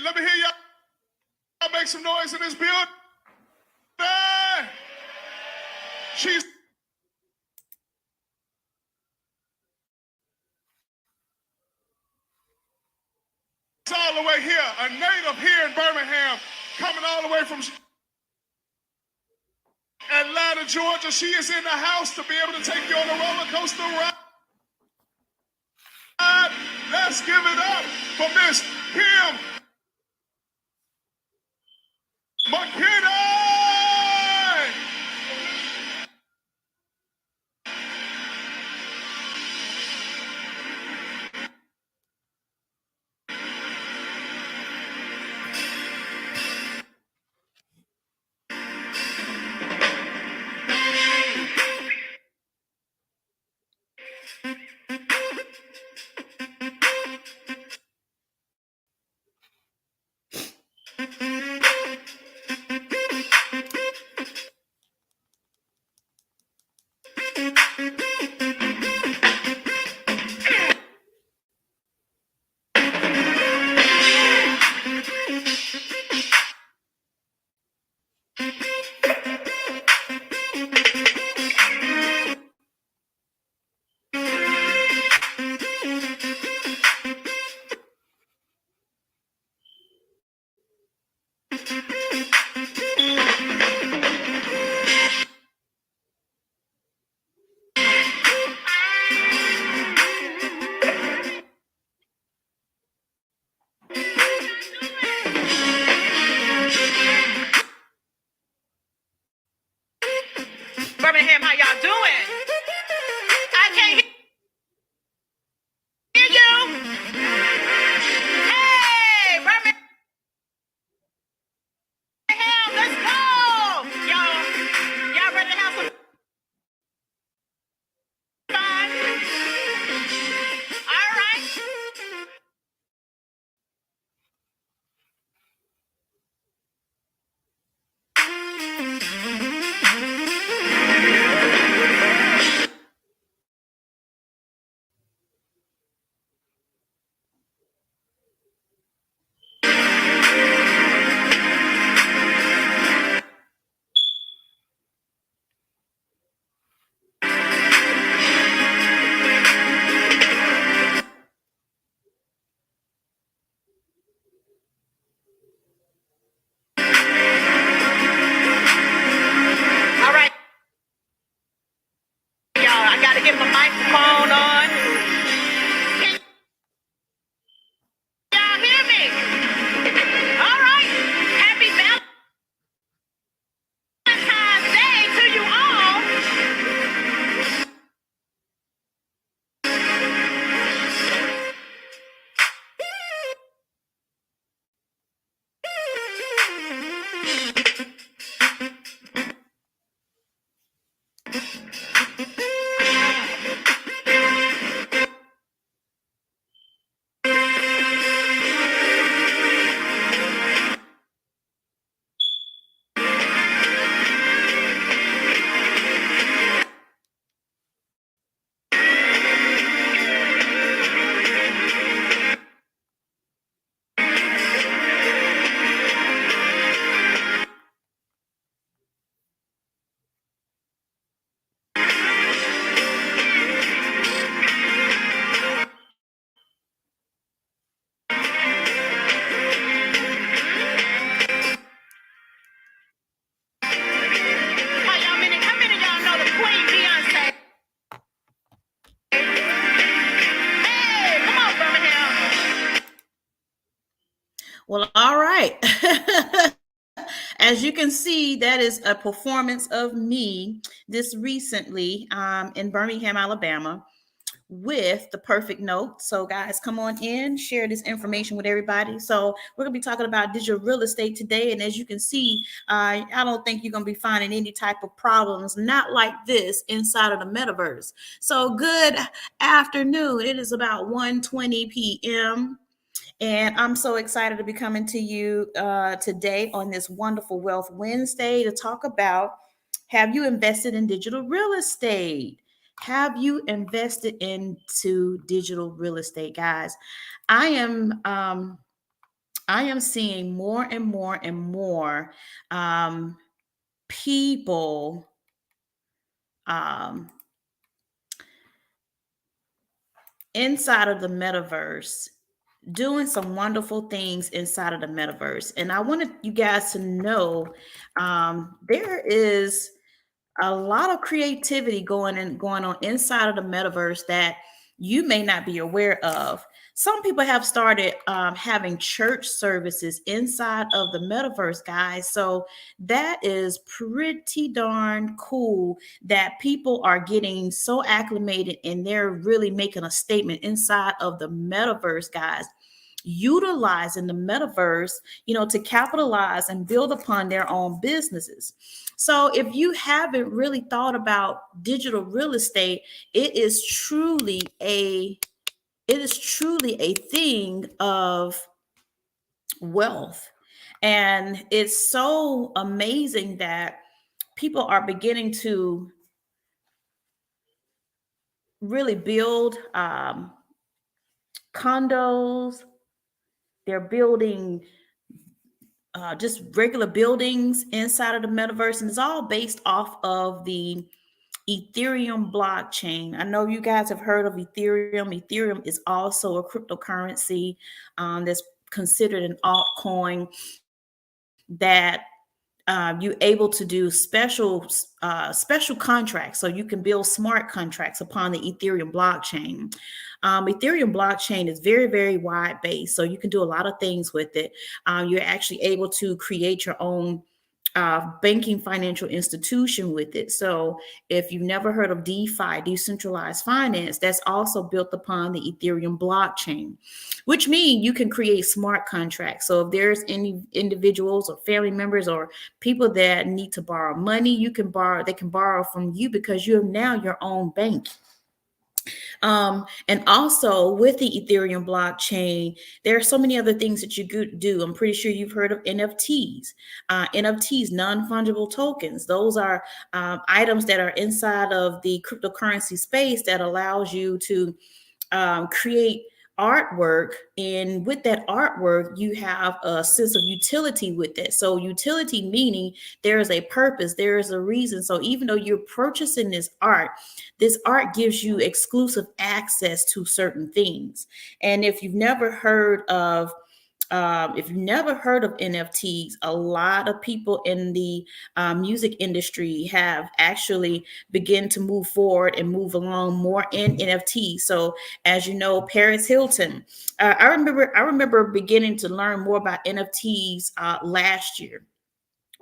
Let me hear y'all make some noise in this building. She's all the way here, a native here in Birmingham, coming all the way from Atlanta, Georgia. She is in the house to be able to take you on a roller coaster ride. Let's give it up for Miss Kim McKinney. Birmingham, how y'all doing? I can't hear you. Hey, Birmingham, let's go. Y'all ready to have some fun? All right. All right, y'all. I got to get my microphone on. Can y'all hear me? All right. Happy Valentine's Day to you all. How many of y'all know the Queen Beyonce? Hey, come on, Birmingham. Well, all right. As you can see, that is a performance of me this recently in Birmingham, Alabama, with the perfect note. So, guys, come on in, share this information with everybody. So, we're going to be talking about digital real estate today. And as you can see, I don't think you're going to be finding any type of problems not like this inside of the metaverse. So, good afternoon. It is about 1:20 p.m. And I'm so excited to be coming to you today on this wonderful Wealth Wednesday to talk about, have you invested in digital real estate? Have you invested into digital real estate, guys? I am I am seeing more and more and more people um, inside of the metaverse doing some wonderful things inside of the metaverse. And I wanted you guys to know there is a lot of creativity going on inside of the metaverse that you may not be aware of. Some people have started having church services inside of the metaverse, guys. So that is pretty darn cool that people are getting so acclimated and they're really making a statement inside of the metaverse, guys, utilizing the metaverse, to capitalize and build upon their own businesses. So if you haven't really thought about digital real estate, it is truly a thing of wealth. And it's so amazing that people are beginning to really build condos. They're building just regular buildings inside of the metaverse, and it's all based off of the Ethereum blockchain. I know you guys have heard of Ethereum. Ethereum is also a cryptocurrency that's considered an altcoin that you're able to do special contracts. So you can build smart contracts upon the Ethereum blockchain. Ethereum blockchain is very, very wide based. So you can do a lot of things with it. You're actually able to create your own banking financial institution with it. So if you've never heard of DeFi, decentralized finance, that's also built upon the Ethereum blockchain, which means you can create smart contracts. So if there's any individuals or family members or people that need to borrow money, they can borrow from you because you have now your own bank. And also with the Ethereum blockchain, there are so many other things that you could do. I'm pretty sure you've heard of NFTs. NFTs, non-fungible tokens. Those are items that are inside of the cryptocurrency space that allows you to create artwork, and with that artwork you have a sense of utility with it. So utility meaning there is a purpose, there is a reason. So even though you're purchasing this art gives you exclusive access to certain things. And if you've never heard of NFTs, a lot of people in the music industry have actually begun to move forward and move along more in NFTs. So, as you know, Paris Hilton. I remember beginning to learn more about NFTs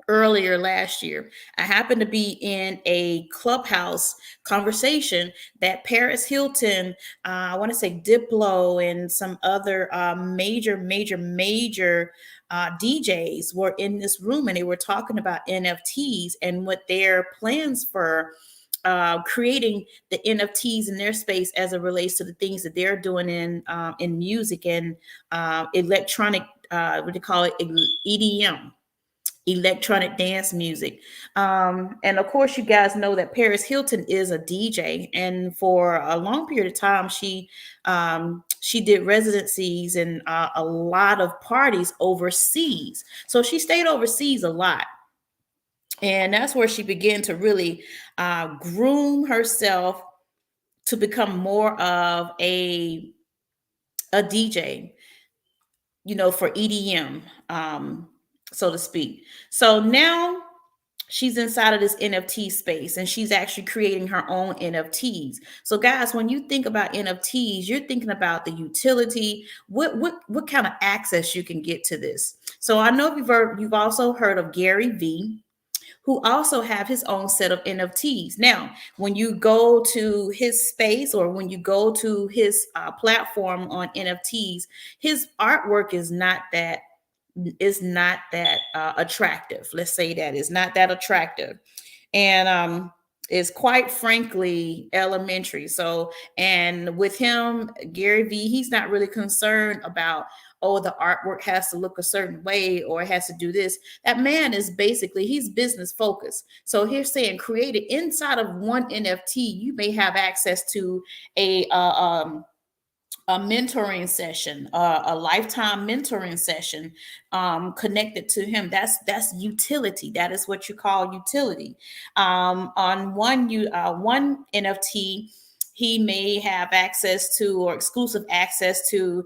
earlier last year. I happened to be in a Clubhouse conversation that Paris Hilton, I want to say Diplo, and some other major DJs were in this room, and they were talking about NFTs and what their plans for creating the NFTs in their space as it relates to the things that they're doing in music and electronic, what they call it, EDM, electronic dance music. And of course, you guys know that Paris Hilton is a DJ, and for a long period of time, she did residencies and a lot of parties overseas. So she stayed overseas a lot. And that's where she began to really groom herself to become more of a DJ, for EDM, so to speak. So now she's inside of this NFT space, and she's actually creating her own NFTs. So guys, when you think about NFTs, you're thinking about the utility, what kind of access you can get to this. So I know you've also heard of Gary Vee, who also have his own set of NFTs. Now, when you go to his space or when you go to his platform on NFTs, his artwork is not that attractive. Let's say that it's not that attractive, and is quite frankly elementary. So, and with him, Gary Vee, he's not really concerned about, oh, the artwork has to look a certain way or it has to do this. That man is he's business focused. So he's saying created inside of one NFT, you may have access to a a mentoring session, a lifetime mentoring session connected to him. That's utility. That is what you call utility. On one NFT, he may have access to or exclusive access to,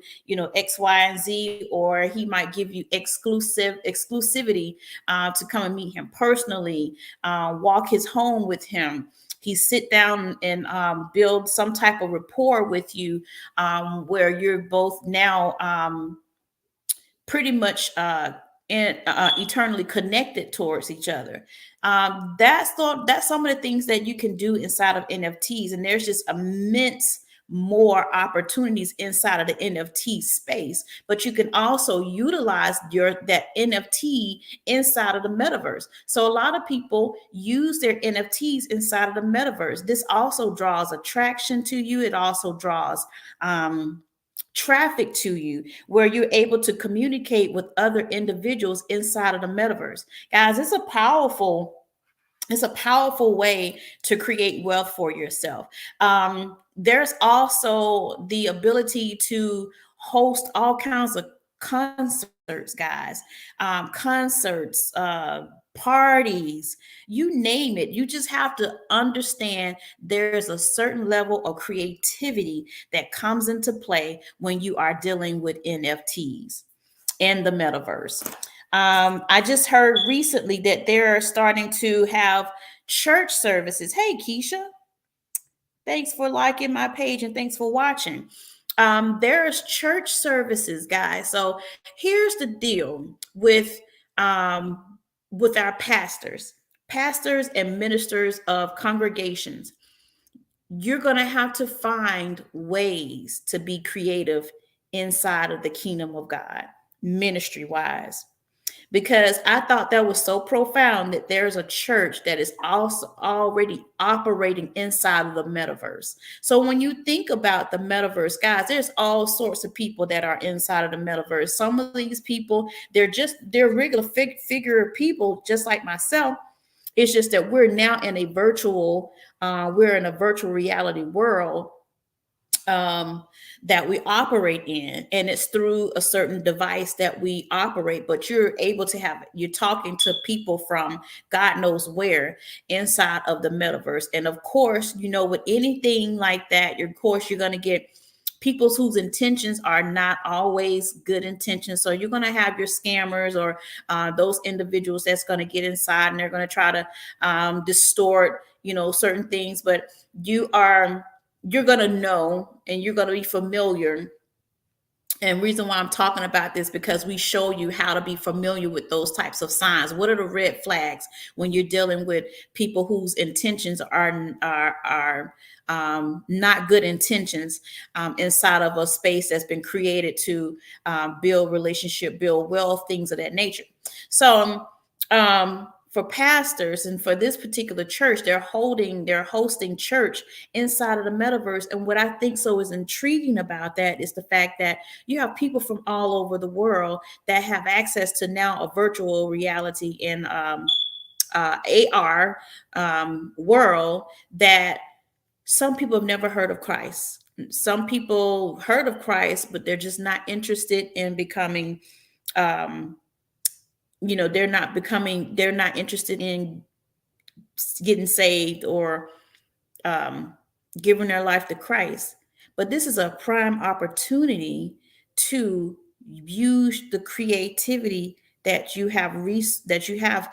X, Y, and Z, or he might give you exclusivity to come and meet him personally, walk his home with him. He sit down and build some type of rapport with you, where you're both now pretty much eternally connected towards each other. That's some of the things that you can do inside of NFTs, and there's just immense more opportunities inside of the NFT space. But you can also utilize that NFT inside of the metaverse. So a lot of people use their NFTs inside of the metaverse. This also draws attraction to you. It also draws traffic to you, where you're able to communicate with other individuals inside of the metaverse. Guys, it's a powerful way to create wealth for yourself. There's also the ability to host all kinds of concerts, guys, concerts, parties, you name it. You just have to understand there's a certain level of creativity that comes into play when you are dealing with NFTs and the metaverse. I just heard recently that they're starting to have church services. Hey, Keisha, thanks for liking my page and thanks for watching. There's church services, guys. So here's the deal with our pastors and ministers of congregations. You're going to have to find ways to be creative inside of the kingdom of God, ministry wise, because I thought that was so profound that there's a church that is also already operating inside of the metaverse. So when you think about the metaverse, guys, there's all sorts of people that are inside of the metaverse. Some of these people, they're regular figure people, just like myself. It's just that we're now in a virtual reality world that we operate in, and it's through a certain device that we operate, but you're talking to people from God knows where inside of the metaverse. And of course, with anything like that, you're going to get people whose intentions are not always good intentions. So you're going to have your scammers or those individuals that's going to get inside and they're going to try to distort, certain things, but you're going to know and you're going to be familiar. And reason why I'm talking about this, because we show you how to be familiar with those types of signs. What are the red flags when you're dealing with people whose intentions are not good intentions inside of a space that's been created to build relationship, build wealth, things of that nature. So for pastors and for this particular church, they're hosting church inside of the metaverse. And what I think so is intriguing about that is the fact that you have people from all over the world that have access to now a virtual reality and AR world, that some people have never heard of Christ. Some people heard of Christ, but they're just not interested in becoming they're not interested in getting saved or giving their life to Christ. But this is a prime opportunity to use the creativity that you have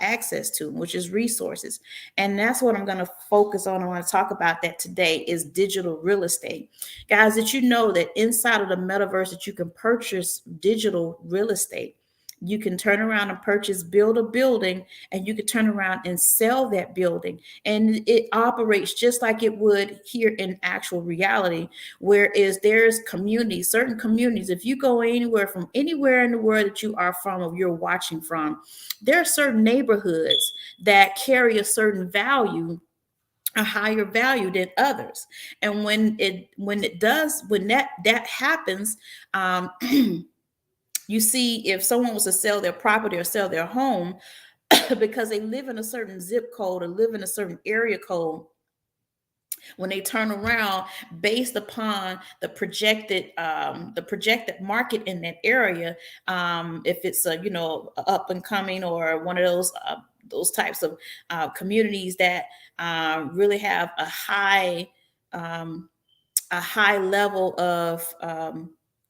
access to, which is resources. And that's what I'm going to focus on. I want to talk about that today is digital real estate. Guys, did you know that inside of the metaverse that you can purchase digital real estate? You can turn around and build a building, and you can turn around and sell that building. And it operates just like it would here in actual reality, whereas there's certain communities. If you go anywhere in the world that you are from or you're watching from, there are certain neighborhoods that carry a certain value, a higher value than others. And when that happens, you see, if someone was to sell their property or sell their home because they live in a certain zip code or live in a certain area code, when they turn around based upon the projected market in that area, if it's a up and coming or one of those types of communities that really have um, a high level of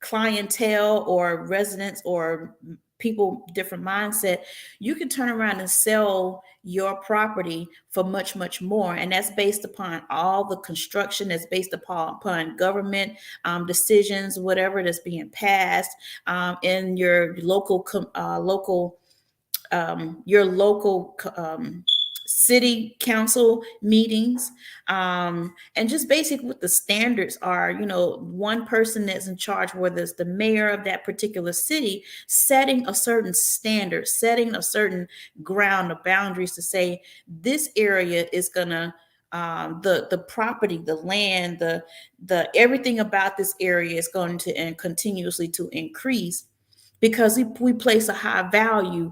clientele or residents or people different mindset, you can turn around and sell your property for much more, and that's based upon all the construction, that's based upon government decisions, whatever that's being passed in your local city council meetings, and just basic what the standards are. One person that's in charge, whether it's the mayor of that particular city, setting a certain standard, setting a certain ground of boundaries to say this area is gonna the property, the land, the everything about this area is going to and continuously to increase because we place a high value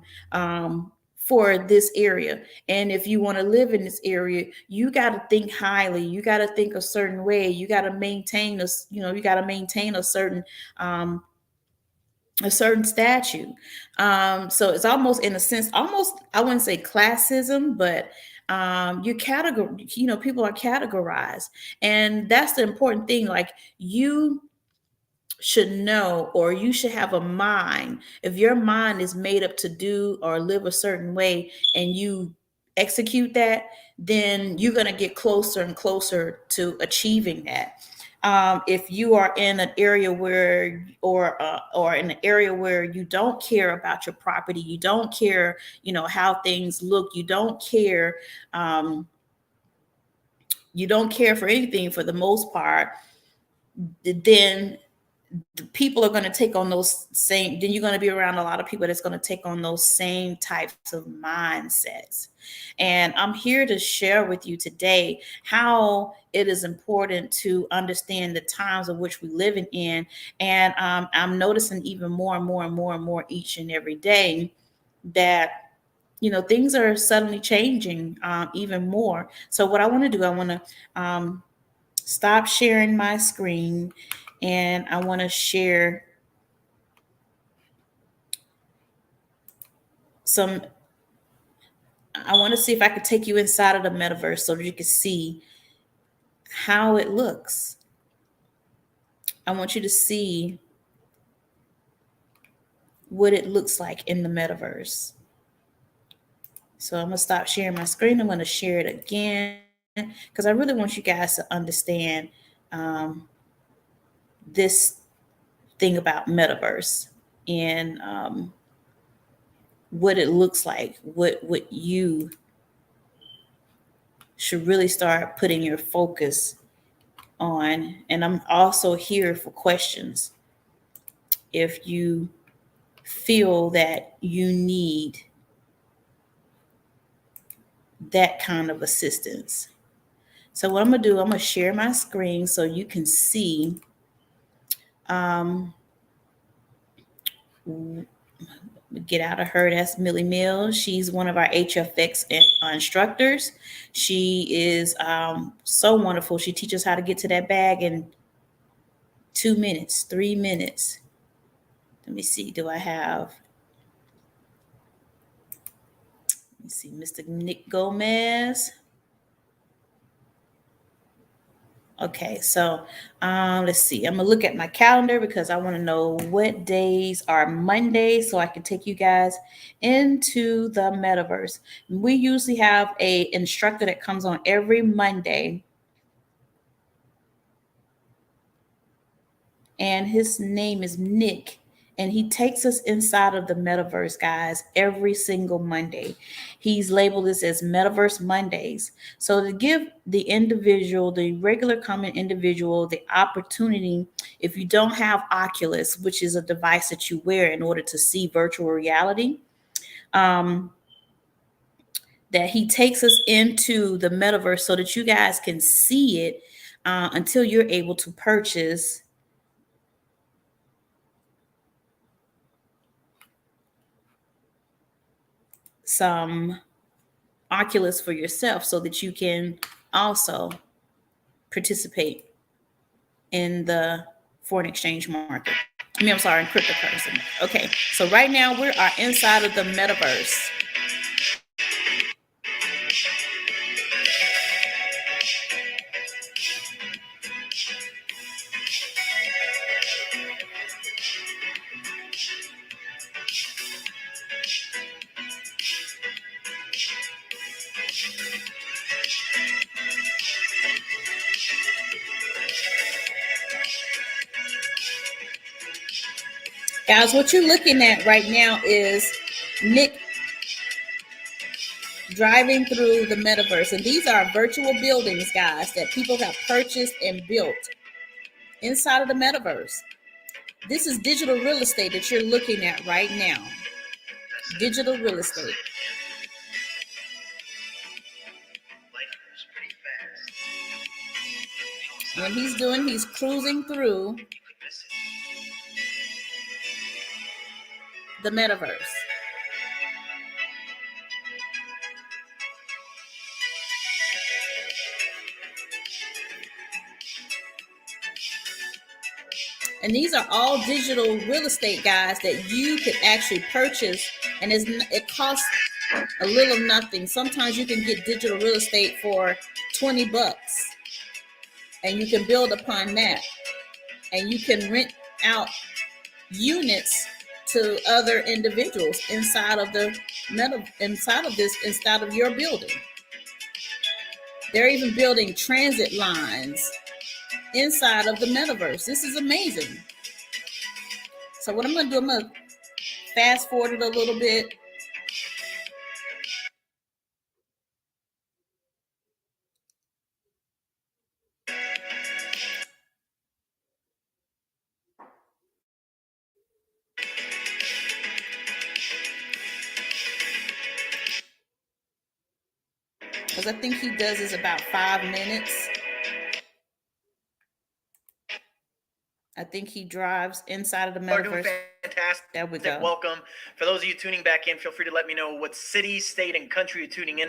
for this area. And if you want to live in this area, you got to think highly. You got to think a certain way. You got to maintain a certain statute. So it's almost, in a sense, almost, I wouldn't say classism, but people are categorized. And that's the important thing. Like, you should know, or you should have a mind. If your mind is made up to do or live a certain way and you execute that, then you're going to get closer and closer to achieving that. If you are in an area where or in an area where you don't care about your property, you don't care how things look, you don't care for anything for the most part, then people are going to take on then you're going to be around a lot of people that's going to take on those same types of mindsets. And I'm here to share with you today how it is important to understand the times of which we live in. And I'm noticing even more and more each and every day that things are suddenly changing even more. So what I want to do, I want to stop sharing my screen, and I want to share I want to see if I could take you inside of the metaverse so that you can see how it looks. I want you to see what it looks like in the metaverse. So I'm going to stop sharing my screen. I'm going to share it again because I really want you guys to understand this thing about metaverse and what it looks like, what you should really start putting your focus on. And I'm also here for questions. If you feel that you need that kind of assistance. So what I'm going to do, I'm going to share my screen so you can see get out of her. That's Millie Mills. She's one of our HFX instructors. She is so wonderful. She teaches how to get to that bag in 2 minutes, 3 minutes. Let me see. Do I have? Let me see. Mr. Nick Gomez. Okay, so let's see. I'm gonna look at my calendar because I want to know what days are Mondays so I can take you guys into the metaverse. We usually have a instructor that comes on every Monday, and his name is Nick. And he takes us inside of the metaverse, guys, every single Monday. He's labeled this as Metaverse Mondays. So to give the individual, the regular common individual, the opportunity, if you don't have Oculus, which is a device that you wear in order to see virtual reality, that he takes us into the metaverse so that you guys can see it until you're able to purchase some Oculus for yourself so that you can also participate in the foreign exchange market. I'm sorry, in cryptocurrency. Okay, so right now we are inside of the metaverse. Guys, what you're looking at right now is Nick driving through the metaverse. And these are virtual buildings, guys, that people have purchased and built inside of the metaverse. This is digital real estate that you're looking at right now. Digital real estate. What he's cruising through the metaverse. And these are all digital real estate, guys, that you could actually purchase, and it costs a little nothing. Sometimes you can get digital real estate for $20, and you can build upon that, and you can rent out units to other individuals inside of your building. They're even building transit lines inside of the metaverse. This is amazing. So what I'm going to do, I'm going to fast forward it a little bit. Because I think he does is about 5 minutes. I think he drives inside of the metaverse. Doing fantastic. There we go. Welcome. For those of you tuning back in, feel free to let me know what city, state, and country you're tuning in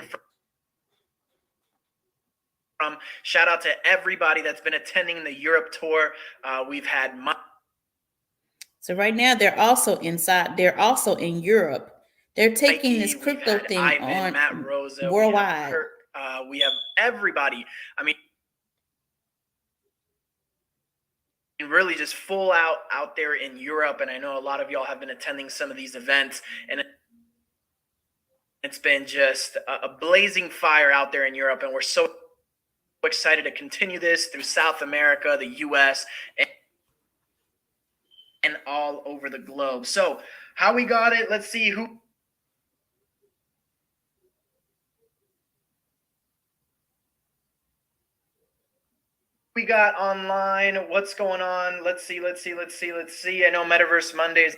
from. Shout out to everybody that's been attending the Europe tour. We've had So right now they're also inside. They're also in Europe. They're taking this crypto thing on Matt Rosa, worldwide. We have everybody. I mean, really just full out there in Europe. And I know a lot of y'all have been attending some of these events, and it's been just a blazing fire out there in Europe. And we're so excited to continue this through South America, the US, and all over the globe. So how we got it, let's see who. We got online. What's going on? Let's see. I know Metaverse Mondays.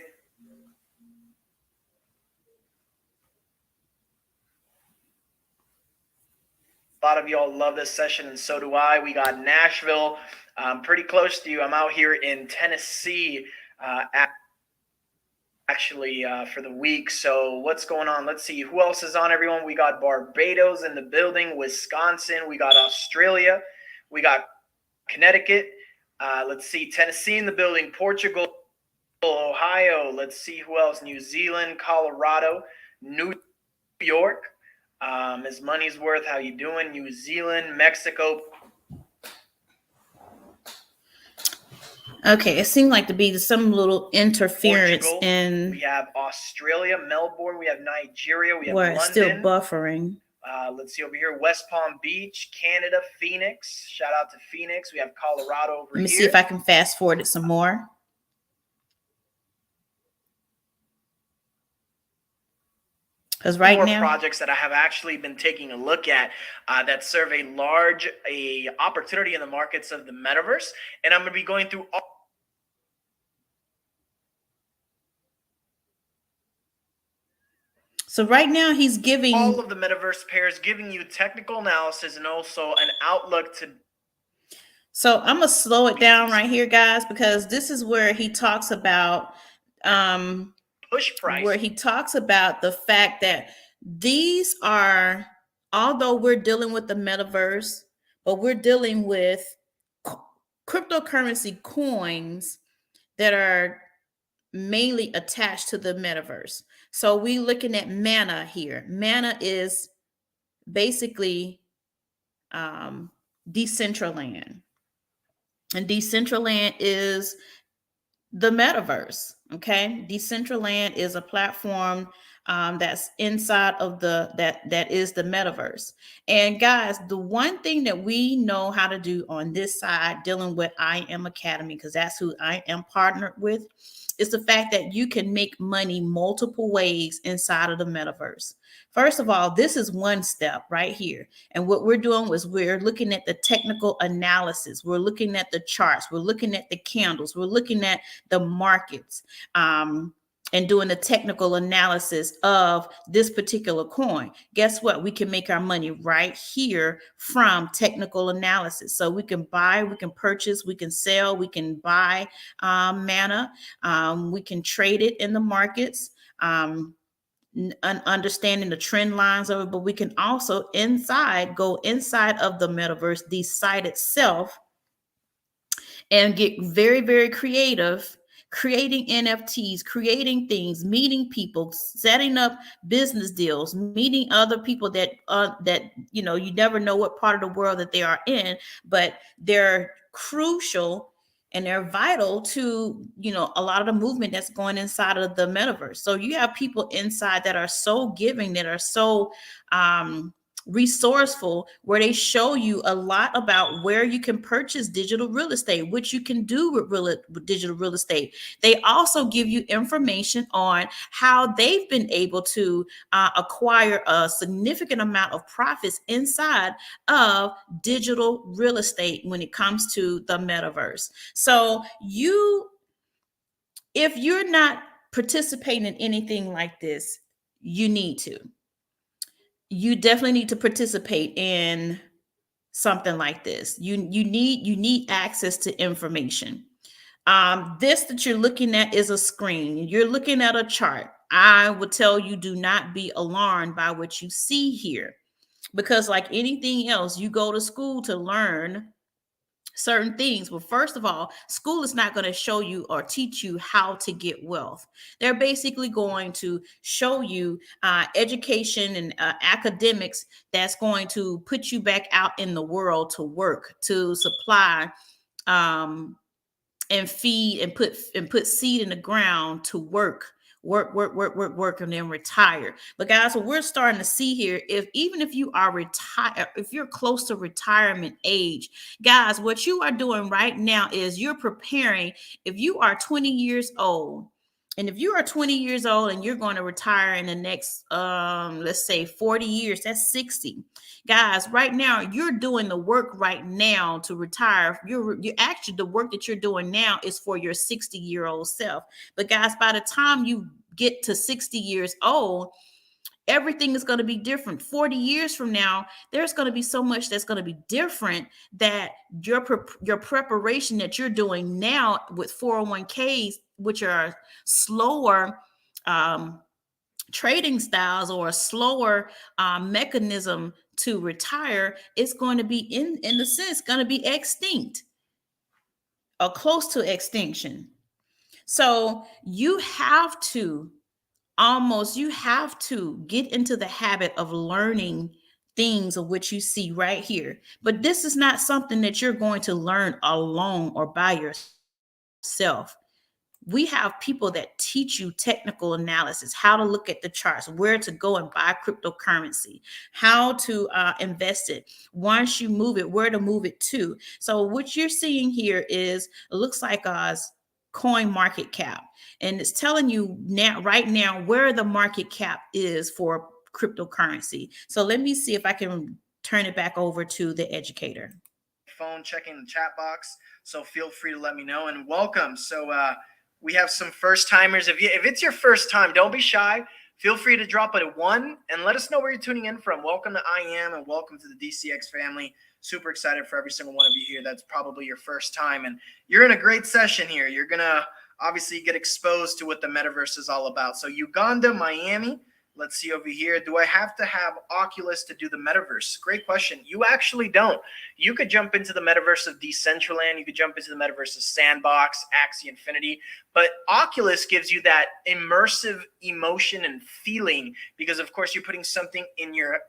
A lot of y'all love this session, and so do I. We got Nashville, pretty close to you. I'm out here in Tennessee, actually, for the week. So what's going on? Let's see. Who else is on, everyone? We got Barbados in the building, Wisconsin. We got Australia. We got Connecticut. Let's see. Tennessee in the building, Portugal, Ohio. Let's see who else. New Zealand, Colorado, New York. Ms. Money's Worth, how you doing? New Zealand, Mexico. Okay, it seemed like to be some little interference Portugal. in. We have Australia, Melbourne. We have Nigeria. We have where London. it's still buffering. Let's see over here. West Palm Beach, Canada, Phoenix. Shout out to Phoenix. We have Colorado over here. Let me see if I can fast forward it some more. Because right now, projects that I have actually been taking a look at that serve a large opportunity in the markets of the metaverse, and I'm going to be going through all. So right now he's giving all of the metaverse pairs, giving you technical analysis and also an outlook to. So I'm gonna slow it down right here, guys, because this is where he talks about push price, where he talks about the fact that these are, although we're dealing with the metaverse, but we're dealing with cryptocurrency coins that are mainly attached to the metaverse. So we looking at Mana here. Mana is basically Decentraland. And Decentraland is the metaverse. Okay. Decentraland is a platform that's inside of that is the metaverse. And guys, the one thing that we know how to do on this side, dealing with I Am Academy, because that's who I am partnered with, is the fact that you can make money multiple ways inside of the metaverse. First of all, this is one step right here. And what we're doing is we're looking at the technical analysis. We're looking at the charts. We're looking at the candles. We're looking at the markets. And doing the technical analysis of this particular coin. Guess what? We can make our money right here from technical analysis. So we can buy, we can purchase, we can sell, we can buy Mana. We can trade it in the markets, understanding the trend lines of it, but we can also go inside of the metaverse, the site itself, and get very, very creative, creating NFTs, creating things, meeting people, setting up business deals, meeting other people that you never know what part of the world that they are in, but they're crucial and they're vital to a lot of the movement that's going inside of the metaverse. So you have people inside that are so giving, that are so resourceful, where they show you a lot about where you can purchase digital real estate, what you can do with digital real estate. They also give you information on how they've been able to acquire a significant amount of profits inside of digital real estate when it comes to the metaverse. So if you're not participating in anything like this, you need to. You definitely need to participate in something like this. You need access to information. This that you're looking at is a screen. You're looking at a chart. I would tell you, do not be alarmed by what you see here, because like anything else, you go to school to learn certain things. Well, first of all, school is not going to show you or teach you how to get wealth. They're basically going to show you education and academics that's going to put you back out in the world to work, to supply and feed and put seed in the ground, to work, and then retire. But guys, what we're starting to see here, even if you are retired, if you're close to retirement age, guys, what you are doing right now is you're preparing. If you are 20 years old, and if you are 20 years old and you're going to retire in the next, let's say 40 years, that's 60. Guys, right now, you're doing the work right now to retire. You're actually, the work that you're doing now is for your 60-year-old self. But guys, by the time you get to 60 years old, everything is going to be different. 40 years from now, there's going to be so much that's going to be different, that your preparation that you're doing now with 401ks, which are slower trading styles or a slower mechanism to retire, is going to be in the sense going to be extinct or close to extinction. So you have to get into the habit of learning things of which you see right here. But this is not something that you're going to learn alone or by yourself. We have people that teach you technical analysis, how to look at the charts, where to go and buy cryptocurrency, how to invest it. Once you move it, where to move it to. So what you're seeing here is, it looks like coin market cap, and it's telling you right now where the market cap is for cryptocurrency. So let me see if I can turn it back over to the educator. Phone checking the chat box, so feel free to let me know, and welcome. So we have some first timers. If it's your first time, don't be shy. Feel free to drop it at 1 and let us know where you're tuning in from. Welcome to I Am, and welcome to the DCX family. Super excited for every single one of you here. That's probably your first time, and you're in a great session here. You're gonna obviously get exposed to what the metaverse is all about. So Uganda, Miami, Let's see over here. Do I have to have Oculus to do the metaverse? Great question. You actually don't. You could jump into the metaverse of Decentraland. You could jump into the metaverse of Sandbox, Axie Infinity. But Oculus gives you that immersive emotion and feeling because, of course, you're putting something in your,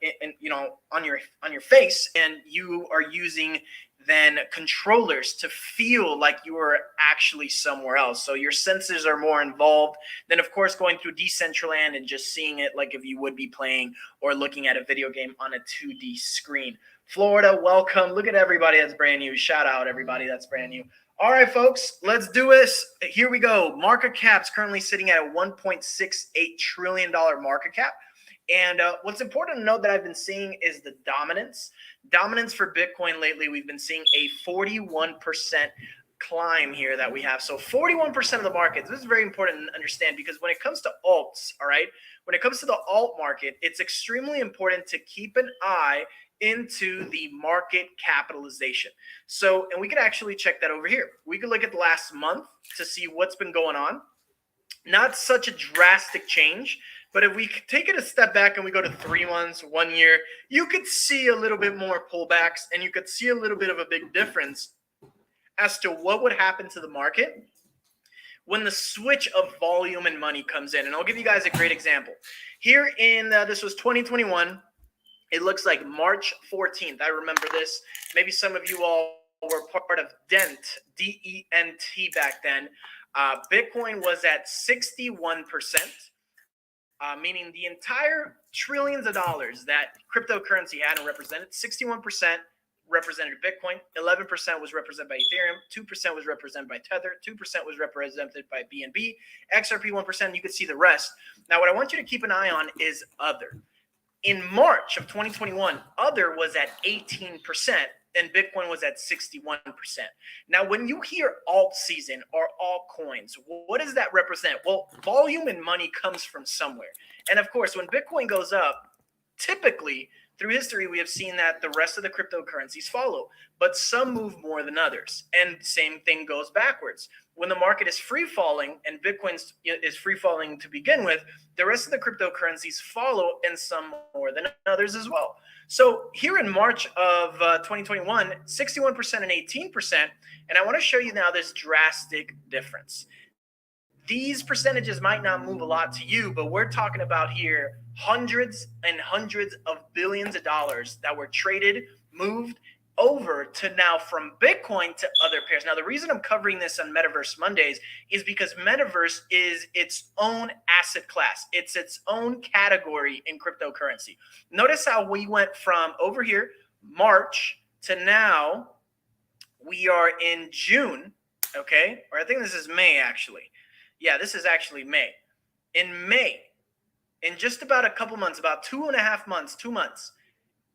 on your face, and you are using then controllers to feel like you are actually somewhere else. So your senses are more involved than, of course, going through Decentraland and just seeing it like if you would be playing or looking at a video game on a 2D screen. Florida, welcome. Look at everybody that's brand new. Shout out everybody that's brand new. All right, folks, let's do this. Here we go. Market cap's currently sitting at a $1.68 trillion market cap. And what's important to note that I've been seeing is the dominance. Dominance for Bitcoin lately, we've been seeing a 41% climb here that we have. So 41% of the market, this is very important to understand because when it comes to alts, all right, when it comes to the alt market, it's extremely important to keep an eye into the market capitalization. So, and we could actually check that over here. We could look at the last month to see what's been going on. Not such a drastic change, but if we take it a step back and we go to 3 months, 1 year, you could see a little bit more pullbacks and you could see a little bit of a big difference as to what would happen to the market when the switch of volume and money comes in. And I'll give you guys a great example. Here in, this was 2021. It looks like March 14th. I remember this. Maybe some of you all were part of DENT, D-E-N-T back then. Bitcoin was at 61%, meaning the entire trillions of dollars that cryptocurrency had and represented, 61% represented Bitcoin, 11% was represented by Ethereum, 2% was represented by Tether, 2% was represented by BNB, XRP 1%, you could see the rest. Now, what I want you to keep an eye on is Other. In March of 2021, Other was at 18%, and Bitcoin was at 61%. Now, when you hear alt season or altcoins, what does that represent? Well, volume and money comes from somewhere. And of course, when Bitcoin goes up, typically through history, we have seen that the rest of the cryptocurrencies follow, but some move more than others. And same thing goes backwards. When the market is free falling and Bitcoin is free falling to begin with, the rest of the cryptocurrencies follow and some more than others as well. So here in March of 2021, 61% and 18%. And I want to show you now this drastic difference. These percentages might not move a lot to you, but we're talking about here hundreds and hundreds of billions of dollars that were traded, moved over to now from Bitcoin to other pairs. Now, the reason I'm covering this on Metaverse Mondays is because Metaverse is its own asset class. It's its own category in cryptocurrency. Notice how we went from over here, March, to now we are in June, okay? Or I think this is May, actually. Yeah, this is actually May. In May, in just about a couple months, about 2.5 months, 2 months,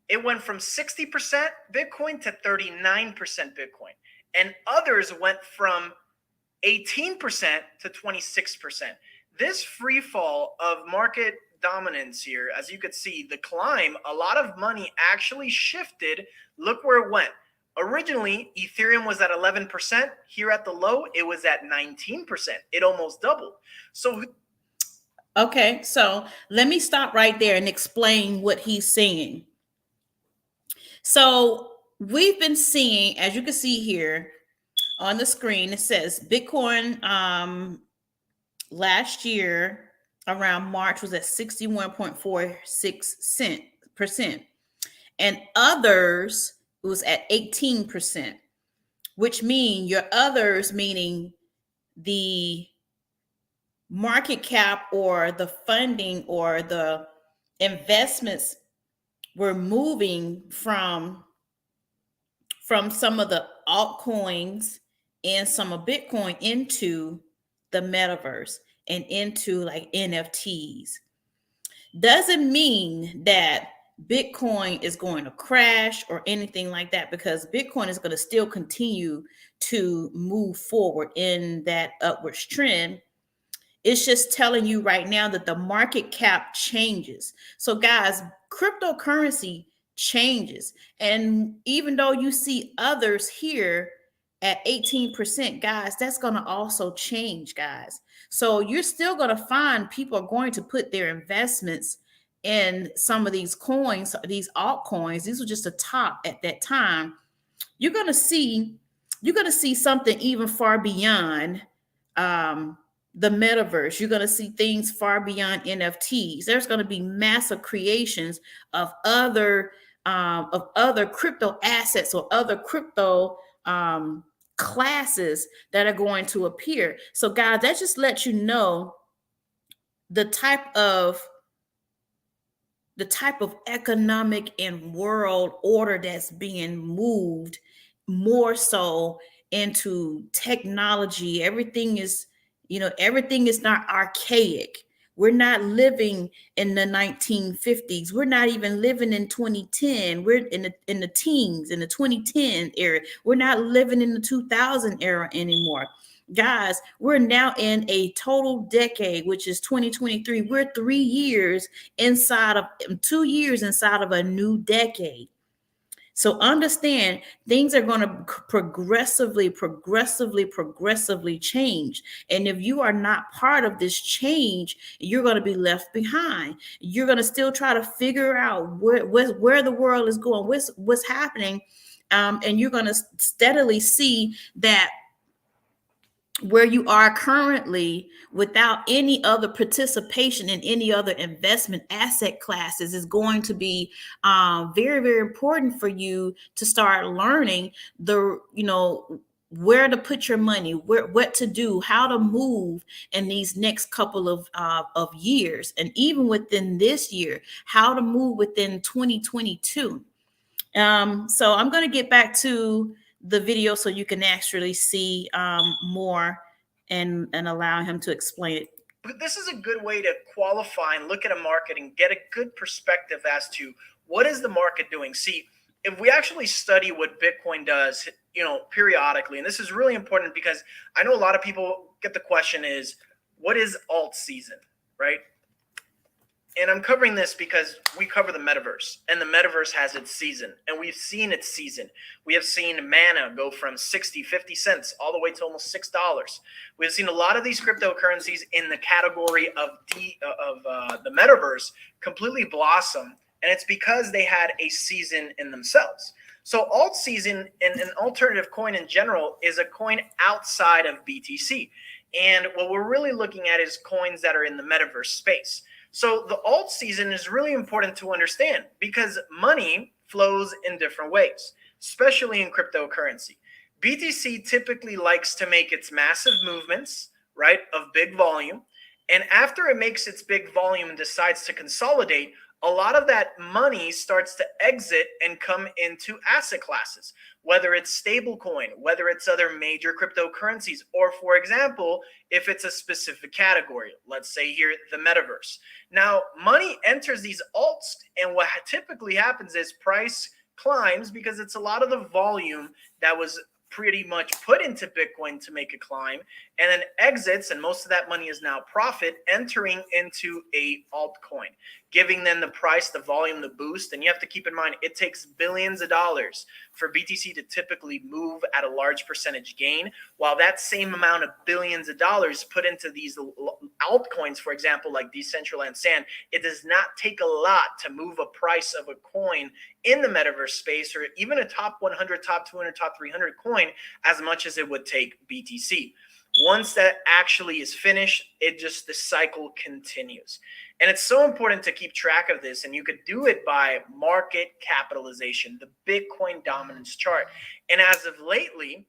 it went from 60% Bitcoin to 39% Bitcoin. And others went from 18% to 26%. This free fall of market dominance here, as you could see, the climb, a lot of money actually shifted. Look where it went. Originally, Ethereum was at 11%. Here at the low, it was at 19%. It almost doubled. So, okay, so let me stop right there and explain what he's saying. So we've been seeing, as you can see here on the screen, it says Bitcoin last year around March was at 61.46%, and others was at 18%, which mean your others, meaning the market cap or the funding or the investments were moving from some of the altcoins and some of Bitcoin into the metaverse and into like NFTs. Doesn't mean that Bitcoin is going to crash or anything like that, because Bitcoin is going to still continue to move forward in that upwards trend. It's just telling you right now that the market cap changes. So guys, cryptocurrency changes. And even though you see others here at 18%, guys, that's going to also change, guys. So you're still going to find people are going to put their investments in some of these coins, these altcoins, these were just the top at that time. You're going to see something even far beyond the metaverse. You're going to see things far beyond NFTs. There's going to be massive creations of other crypto assets or other crypto classes that are going to appear. So guys, that just lets you know the type of economic and world order that's being moved more so into technology. Everything is not archaic. We're not living in the 1950s. We're not even living in 2010. We're in the teens, in the 2010 era. We're not living in the 2000 era anymore. Guys, we're now in a total decade, which is 2023. We're 2 years inside of a new decade. So understand, things are going to progressively change. And if you are not part of this change, you're going to be left behind. You're going to still try to figure out where the world is going, what's happening. And you're going to steadily see that where you are currently, without any other participation in any other investment asset classes, is going to be very, very important for you to start learning where to put your money, what to do, how to move in these next couple of years, and even within this year, how to move within 2022. So I'm going to get back to the video so you can actually see more and allow him to explain it. But this is a good way to qualify and look at a market and get a good perspective as to what is the market doing. See, if we actually study what Bitcoin does, periodically, and this is really important because I know a lot of people get the question is, what is alt season, right? And I'm covering this because we cover the metaverse, and the metaverse has its season, and we've seen its season. We have seen Mana go from 60, 50 cents all the way to almost $6. We've seen a lot of these cryptocurrencies in the category of the metaverse completely blossom, and it's because they had a season in themselves. So alt season and an alternative coin in general is a coin outside of BTC. And what we're really looking at is coins that are in the metaverse space. So the alt season is really important to understand because money flows in different ways, especially in cryptocurrency. BTC typically likes to make its massive movements, right, of big volume. And after it makes its big volume and decides to consolidate, a lot of that money starts to exit and come into asset classes, whether it's stablecoin, whether it's other major cryptocurrencies, or for example, if it's a specific category, let's say here, the metaverse. Now, money enters these alts, and what typically happens is price climbs because it's a lot of the volume that was pretty much put into Bitcoin to make a climb, and then exits, and most of that money is now profit entering into a altcoin, giving them the price, the volume, the boost. And you have to keep in mind, it takes billions of dollars for BTC to typically move at a large percentage gain, while that same amount of billions of dollars put into these altcoins, for example, like Decentraland Sand, it does not take a lot to move a price of a coin in the metaverse space, or even a top 100, top 200, top 300 coin, as much as it would take BTC. Once that actually is finished, the cycle continues. And it's so important to keep track of this. And you could do it by market capitalization, the Bitcoin dominance chart. And as of lately,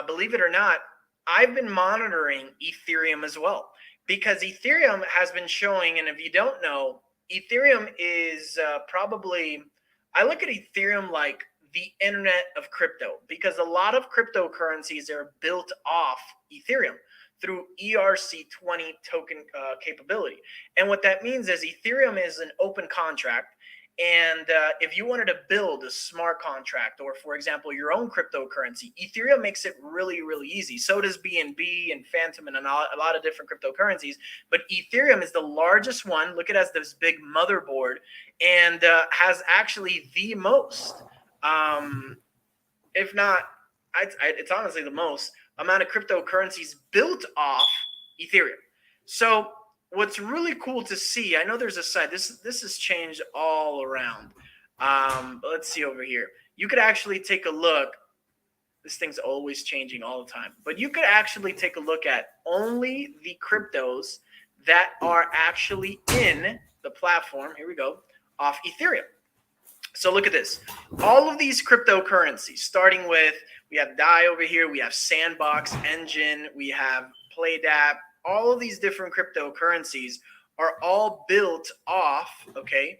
believe it or not, I've been monitoring Ethereum as well, because Ethereum has been showing, and if you don't know, Ethereum is I look at Ethereum like the internet of crypto, because a lot of cryptocurrencies are built off Ethereum through ERC20 token capability. And what that means is Ethereum is an open contract. And if you wanted to build a smart contract, or for example, your own cryptocurrency, Ethereum makes it really, really easy. So does BNB and Phantom and a lot of different cryptocurrencies. But Ethereum is the largest one. Look at it as this big motherboard, and has actually the most, if not, it's honestly the most amount of cryptocurrencies built off Ethereum. So what's really cool to see, I know there's a site, this has changed all around. But let's see over here. You could actually take a look. This thing's always changing all the time. But you could actually take a look at only the cryptos that are actually in the platform. Here we go. Off Ethereum. So look at this. All of these cryptocurrencies, starting with, we have DAI over here, we have Sandbox, Engine, we have PlayDApp. All of these different cryptocurrencies are all built off, okay,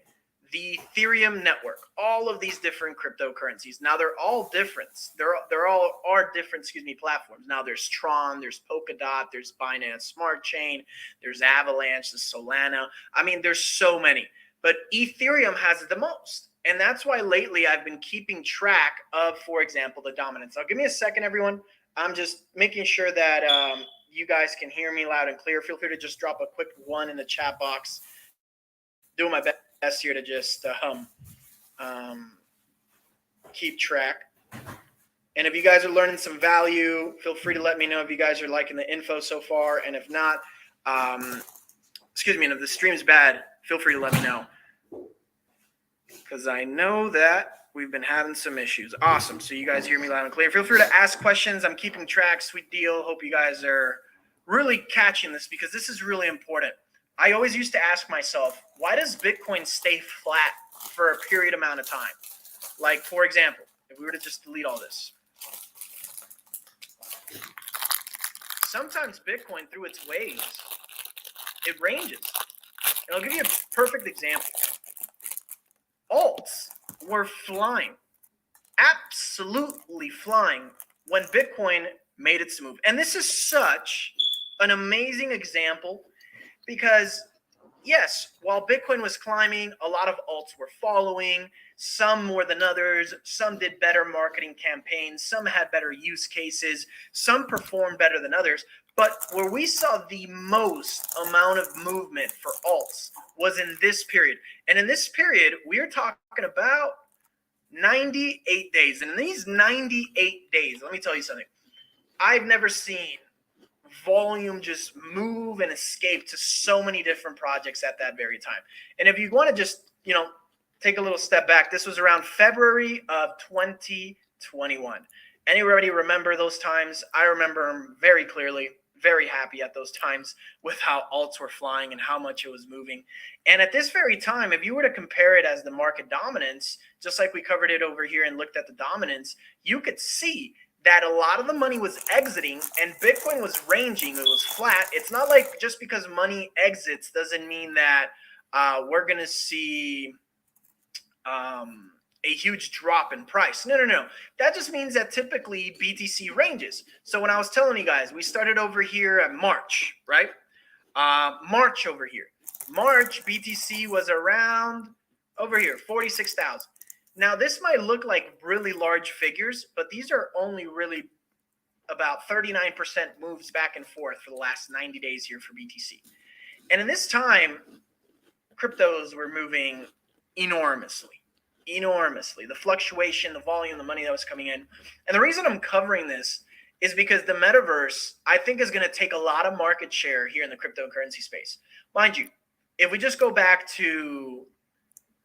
the Ethereum network. All of these different cryptocurrencies. Now they're all different. They're all are different, platforms. Now there's Tron, there's Polkadot, there's Binance Smart Chain, there's Avalanche, there's Solana. I mean, there's so many. But Ethereum has the most. And that's why lately I've been keeping track of, for example, the dominance. Now give me a second, everyone. I'm just making sure that you guys can hear me loud and clear. Feel free to just drop a quick 1 in the chat box. Doing my best here to just keep track. And if you guys are learning some value, feel free to let me know if you guys are liking the info so far. And if not, and if the stream's bad, feel free to let me know. Because I know that we've been having some issues. Awesome. So you guys hear me loud and clear. Feel free to ask questions. I'm keeping track. Sweet deal. Hope you guys are really catching this because this is really important. I always used to ask myself, why does Bitcoin stay flat for a period amount of time? Like, for example, if we were to just delete all this. Sometimes Bitcoin, through its waves, it ranges. And I'll give you a perfect example. Alts were flying, absolutely flying when Bitcoin made its move. And this is such an amazing example because, yes, while Bitcoin was climbing, a lot of alts were following, some more than others. Some did better marketing campaigns. Some had better use cases. Some performed better than others. But where we saw the most amount of movement for alts was in this period. And in this period, we're talking about 98 days. And in these 98 days, let me tell you something. I've never seen volume just move and escape to so many different projects at that very time. And if you want to just, take a little step back, this was around February of 2021. Anybody remember those times? I remember them very clearly. Very happy at those times with how alts were flying and how much it was moving. And at this very time, if you were to compare it as the market dominance, just like we covered it over here and looked at the dominance, you could see that a lot of the money was exiting and Bitcoin was ranging. It was flat. It's not like just because money exits doesn't mean that we're going to see a huge drop in price. No. That just means that typically BTC ranges. So when I was telling you guys, we started over here at March, right? March over here. March BTC was around over here, 46,000. Now this might look like really large figures, but these are only really about 39% moves back and forth for the last 90 days here for BTC. And in this time, cryptos were moving enormously. The fluctuation, the volume, the money that was coming in. And the reason I'm covering this is because the metaverse, I think, is going to take a lot of market share here in the cryptocurrency space. Mind you, if we just go back to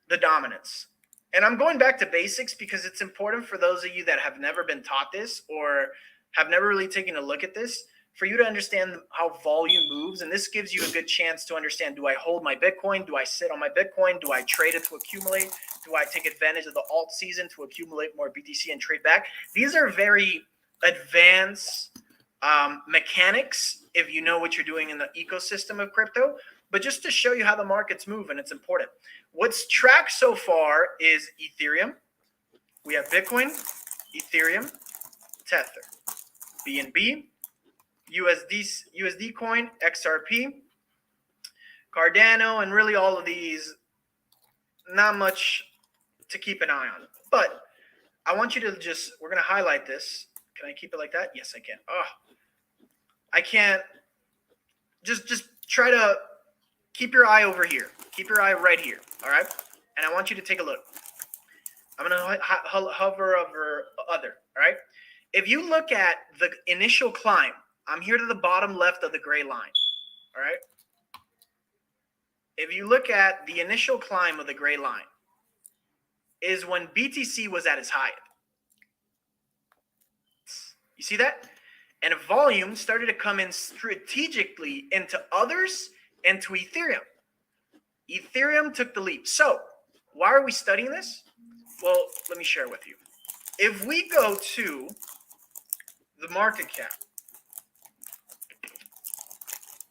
the dominance, and I'm going back to basics because it's important for those of you that have never been taught this or have never really taken a look at this, for you to understand how volume moves. And this gives you a good chance to understand, do I hold my Bitcoin? Do I sit on my Bitcoin? Do I trade it to accumulate? Do I take advantage of the alt season to accumulate more BTC and trade back? These are very advanced mechanics if you know what you're doing in the ecosystem of crypto. But just to show you how the markets move, and it's important. What's tracked so far is Ethereum. We have Bitcoin, Ethereum, Tether, BNB, USD coin, XRP, Cardano, and really all of these, not much to keep an eye on. But I want you to we're going to highlight this. Can I keep it like that? Yes, I can. I can't. Just try to keep your eye over here. Keep your eye right here, all right? And I want you to take a look. I'm going to hover over other, all right? If you look at the initial climb, I'm here to the bottom left of the gray line, all right? if you look at the initial climb of the gray line, is when BTC was at its high. You see that? And volume started to come in strategically into others and to Ethereum. Ethereum took the leap. So why are we studying this? Well, let me share with you. If we go to the market cap,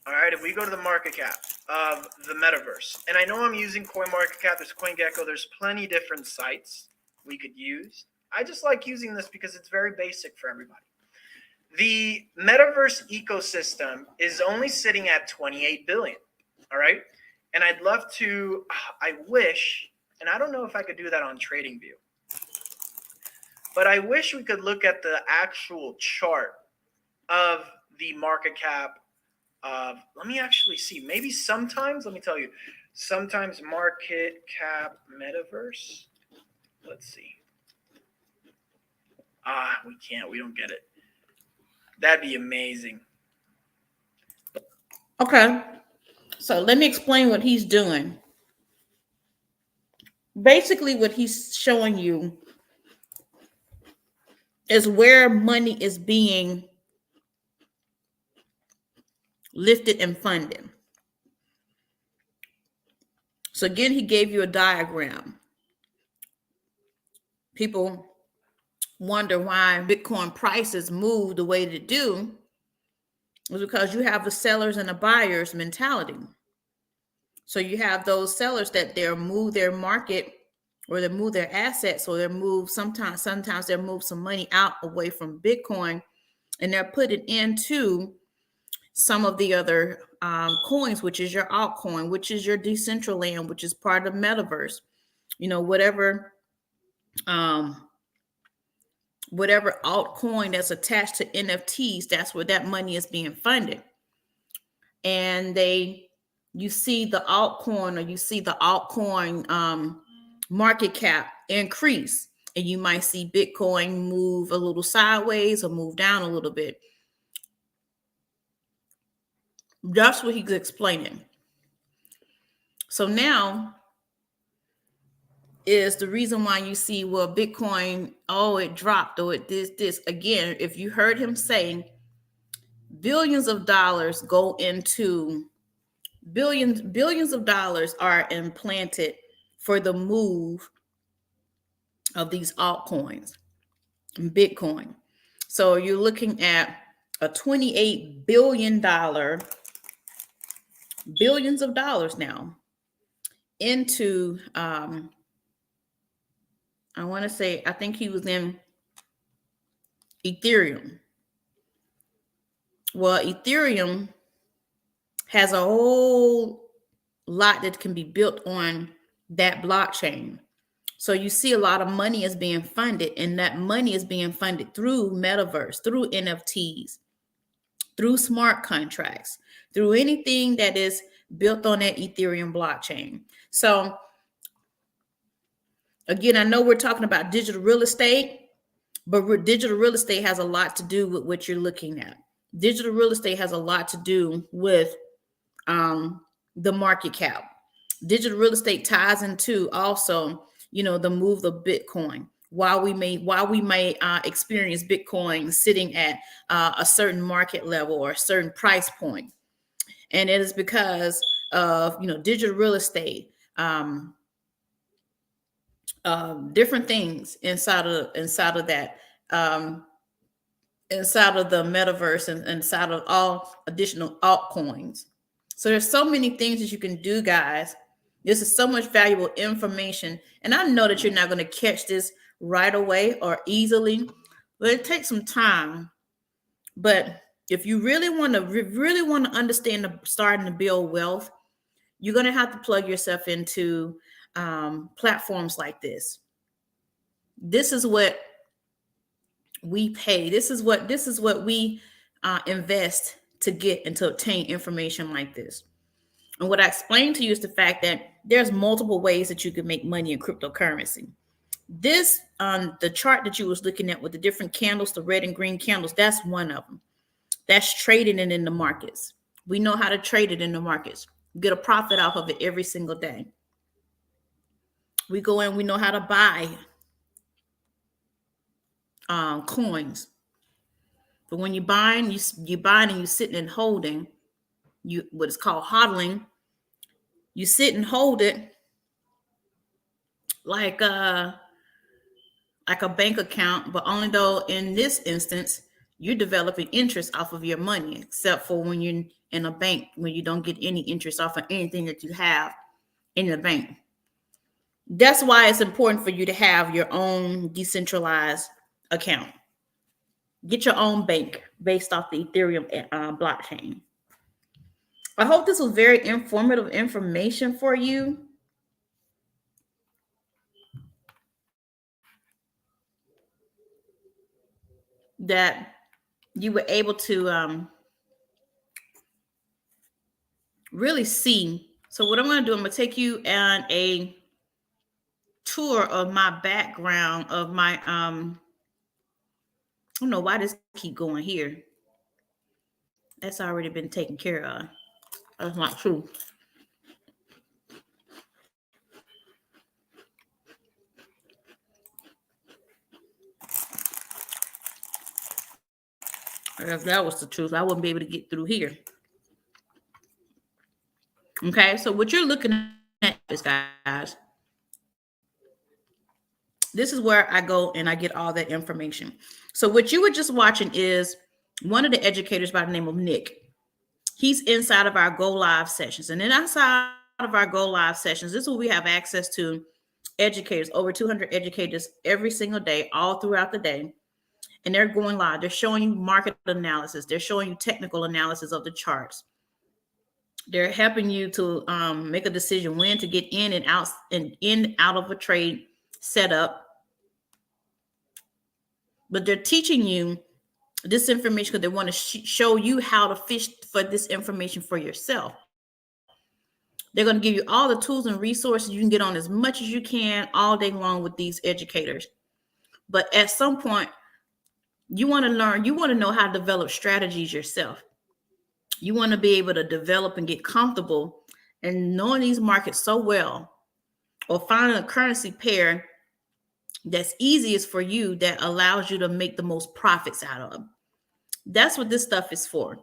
all right, if we go to the market cap of the metaverse, and I know I'm using CoinMarketCap, there's CoinGecko, there's plenty different sites we could use. I just like using this because it's very basic for everybody. The metaverse ecosystem is only sitting at 28 billion, all right? And I'd love to, I wish, and I don't know if I could do that on TradingView, but I wish we could look at the actual chart of the market cap of, let me actually see, maybe sometimes, let me tell you, sometimes market cap metaverse, let's see. We can't, we don't get it. That'd be amazing. Okay. So let me explain what he's doing. Basically, what he's showing you is where money is being lifted and funded. So again, he gave you a diagram. People wonder why Bitcoin prices move the way they do. Is because you have the sellers and the buyers mentality. So you have those sellers that they'll move their market or they move their assets, or they move sometimes they'll move some money out away from Bitcoin and they're put it into some of the other coins, which is your altcoin, which is your Decentraland, which is part of metaverse, whatever altcoin that's attached to NFTs, that's where that money is being funded. And you see the altcoin, or you see the altcoin market cap increase, and you might see Bitcoin move a little sideways or move down a little bit. That's what he's explaining. So now is the reason why you see, well, Bitcoin, it dropped, or it this. Again, if you heard him say billions of dollars go into billions of dollars are implanted for the move of these altcoins and Bitcoin. So you're looking at a $28 billion, billions of dollars now into, I think he was in Ethereum. Well, Ethereum has a whole lot that can be built on that blockchain. So you see a lot of money is being funded, and that money is being funded through metaverse, through NFTs, through smart contracts, through anything that is built on that Ethereum blockchain. So again, I know we're talking about digital real estate, but digital real estate has a lot to do with what you're looking at. Digital real estate has a lot to do with the market cap. Digital real estate ties into also, the move of Bitcoin. While we may experience Bitcoin sitting at a certain market level or a certain price point, and it is because of digital real estate, different things inside of that, inside of the metaverse, and inside of all additional altcoins. So there's so many things that you can do, guys. This is so much valuable information. And I know that you're not going to catch this right away or easily, but it takes some time. But if you really want to understand starting to build wealth, you're going to have to plug yourself into platforms like this. This is what we pay. This is what we invest to get and to obtain information like this. And what I explained to you is the fact that there's multiple ways that you can make money in cryptocurrency. This, the chart that you was looking at with the different candles, the red and green candles, that's one of them. That's trading it in the markets. We know how to trade it in the markets. get a profit off of it every single day. We go in, we know how to buy coins. But when you're buying, you buying and you're sitting and holding, what is called hodling. You sit and hold it like a bank account, but only though in this instance, you're developing interest off of your money, except for when you're in a bank, when you don't get any interest off of anything that you have in the bank. That's why it's important for you to have your own decentralized account. Get your own bank based off the Ethereum blockchain. I hope this was very informative information for you. That you were able to really see. So what I'm going to do, I'm going to take you on a tour of my background of my, I don't know why this keep going here. That's already been taken care of. That's not true. If that was the truth, I wouldn't be able to get through here. Okay, so what you're looking at is, guys, this is where I go and I get all that information. So what you were just watching is one of the educators by the name of Nick. He's inside of our Go Live sessions. And then outside of our Go Live sessions, this is where we have access to educators, over 200 educators every single day, all throughout the day. And they're going live. They're showing you market analysis. They're showing you technical analysis of the charts. They're helping you to make a decision when to get in and out of a trade setup. But they're teaching you this information because they want to show you how to fish for this information for yourself. They're going to give you all the tools and resources. You can get on as much as you can all day long with these educators. But at some point, you want to learn, you want to know how to develop strategies yourself. You want to be able to develop and get comfortable and knowing these markets so well, or finding a currency pair that's easiest for you that allows you to make the most profits out of. That's what this stuff is for.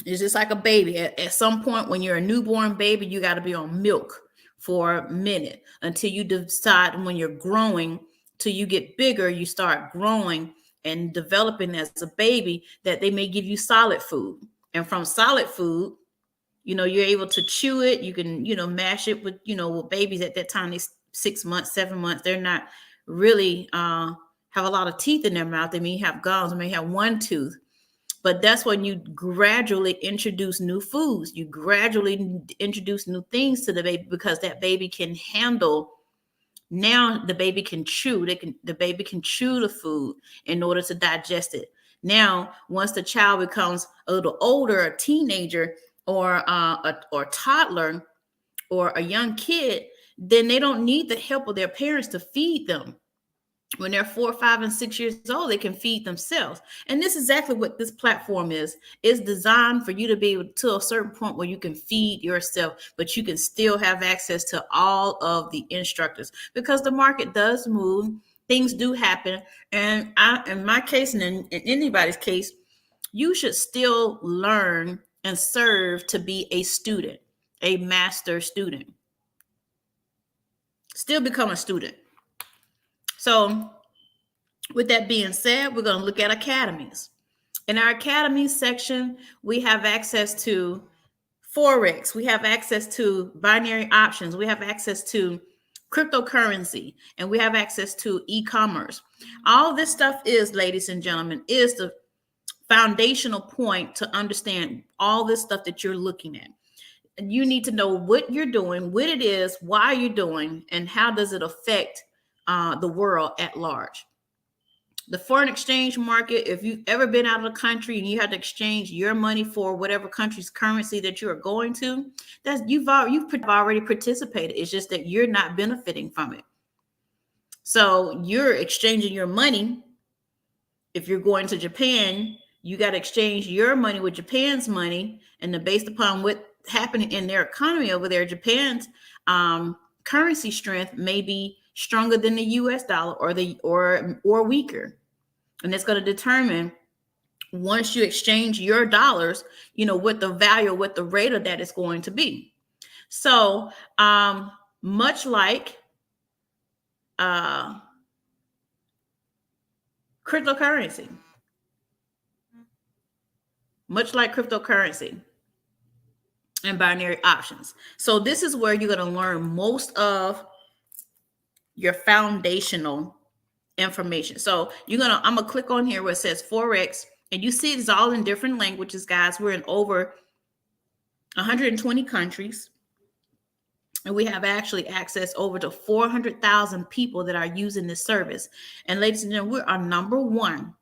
It's just like a baby. At some point when you're a newborn baby, you got to be on milk for a minute until you decide when you're growing, till you get bigger, you start growing and developing as a baby, that they may give you solid food. And from solid food, you're able to chew it. You can, mash it with, with babies at that time, these 6 months, 7 months, they're not really have a lot of teeth in their mouth. They may have gums, they may have one tooth. But that's when you gradually introduce new foods. You gradually introduce new things to the baby because that baby can handle. Now the baby can chew. The baby can chew the food in order to digest it. Now, once the child becomes a little older, a teenager or a toddler or a young kid, then they don't need the help of their parents to feed them. When they're 4, 5, and 6 years old, they can feed themselves. And this is exactly what this platform is. It's designed for you to be able to a certain point where you can feed yourself, but you can still have access to all of the instructors because the market does move. Things do happen. And in my case, and in anybody's case, you should still learn and serve to be a student, a master student. Still become a student. So with that being said, we're going to look at academies. In our academies section, we have access to Forex. We have access to binary options. We have access to cryptocurrency, and we have access to e-commerce. All this stuff is, ladies and gentlemen, is the foundational point to understand all this stuff that you're looking at. And you need to know what you're doing, what it is, why you're doing, and how does it affect the world at large. The foreign exchange market, if you've ever been out of the country and you had to exchange your money for whatever country's currency that you are going to, you've already participated. It's just that you're not benefiting from it. So you're exchanging your money. If you're going to Japan, You got to exchange your money with Japan's money, and then based upon what happening in their economy over there, Japan's currency strength may be stronger than the U.S. dollar or weaker, and it's going to determine, once you exchange your dollars, what the value, what the rate of that is going to be. So much like cryptocurrency, and binary options. So this is where you're going to learn most of your foundational information. So I'm gonna click on here where it says Forex, and you see it's all in different languages, guys. We're in over 120 countries, and we have actually access over to 400,000 people that are using this service. And ladies and gentlemen, we are number one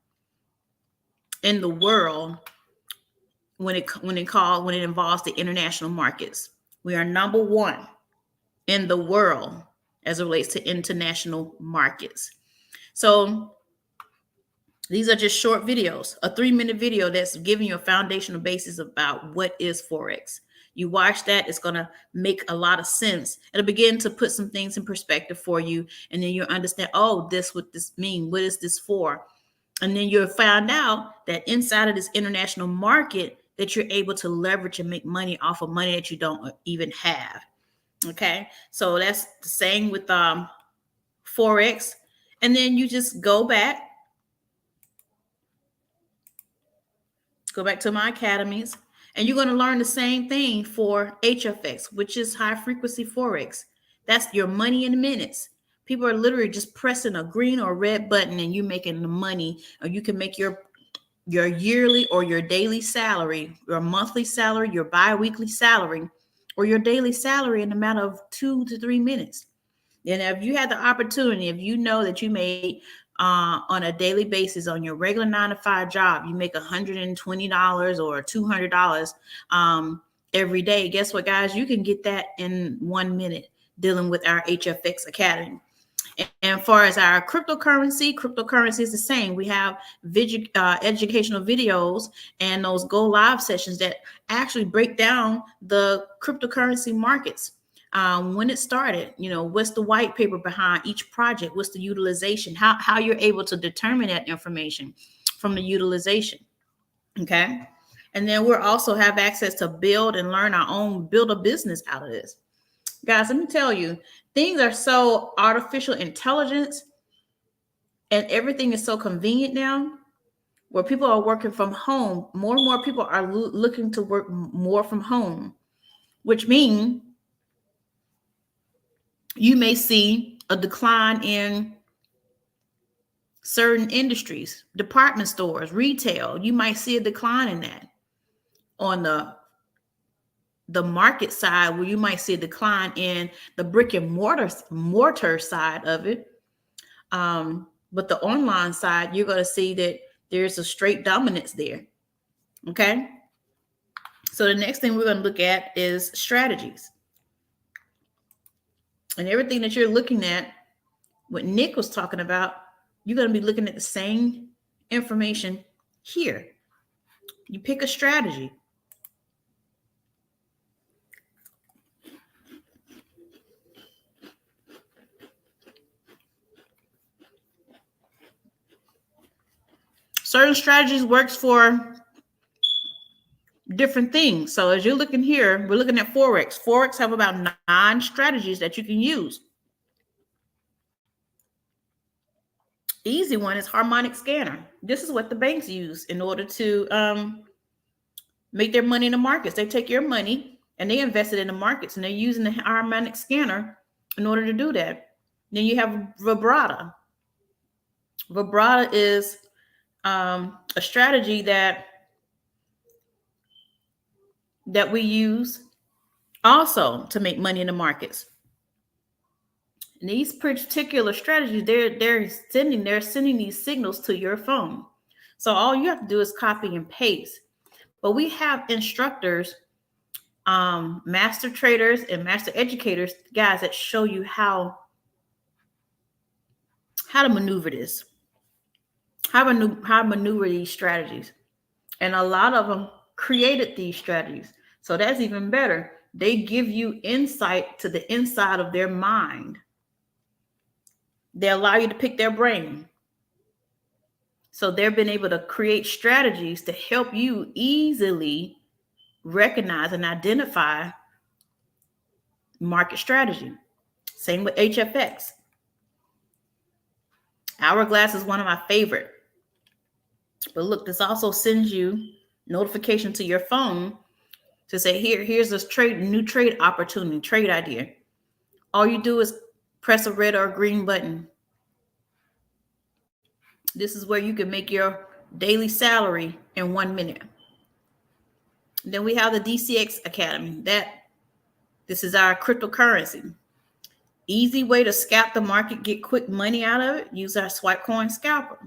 in the world when it involves the international markets. We are number one in the world as it relates to international markets. So these are just short videos, a 3-minute video that's giving you a foundational basis about what is Forex. You watch that, it's going to make a lot of sense. It'll begin to put some things in perspective for you. And then you'll understand, what this means. What is this for? And then you'll find out that inside of this international market that you're able to leverage and make money off of money that you don't even have. Okay. So that's the same with Forex. And then you just go back to my academies, and you're going to learn the same thing for HFX, which is high frequency Forex. That's your money in minutes. People are literally just pressing a green or red button, and you're making the money, or you can make your yearly or your daily salary, your monthly salary, your bi-weekly salary, or your daily salary in a matter of 2 to 3 minutes. And if you had the opportunity, if you know that you made on a daily basis on your regular 9-to-5 job, you make $120 or $200 every day. Guess what, guys? You can get that in 1 minute dealing with our HFX Academy. And as far as our cryptocurrency is the same. We have educational videos and those go live sessions that actually break down the cryptocurrency markets. When it started, what's the white paper behind each project? What's the utilization? How you're able to determine that information from the utilization. Okay. And then we'll also have access to build a business out of this. Guys, let me tell you, things are so artificial intelligence and everything is so convenient now, where people are working from home. More and more people are looking to work more from home, which means you may see a decline in certain industries, department stores, retail. You might see a decline in that. On the market side, where you might see a decline in the brick and mortar side of it. But the online side, you're going to see that there's a straight dominance there. Okay. So the next thing we're going to look at is strategies. And everything that you're looking at, what Nick was talking about, you're going to be looking at the same information here. You pick a strategy. Certain strategies works for different things. So as you're looking here, we're looking at Forex. Forex have about 9 strategies that you can use. Easy one is harmonic scanner. This is what the banks use in order to make their money in the markets. They take your money and they invest it in the markets, and they're using the harmonic scanner in order to do that. Then you have Vibrata. Vibrata is a strategy that we use also to make money in the markets. And these particular strategies, they're sending these signals to your phone. So all you have to do is copy and paste. But we have instructors, master traders and master educators, guys, that show you how to maneuver this, how to maneuver these strategies. And a lot of them created these strategies. So that's even better. They give you insight to the inside of their mind. They allow you to pick their brain. So they've been able to create strategies to help you easily recognize and identify market strategy. Same with HFX. Hourglass is one of my favorite. But look, this also sends you notification to your phone to say, here's this new trade opportunity, trade idea. All you do is press a red or a green button. This is where you can make your daily salary in 1 minute. And then we have the DCX Academy. This is our cryptocurrency. Easy way to scalp the market, get quick money out of it. Use our Swipecoin scalper.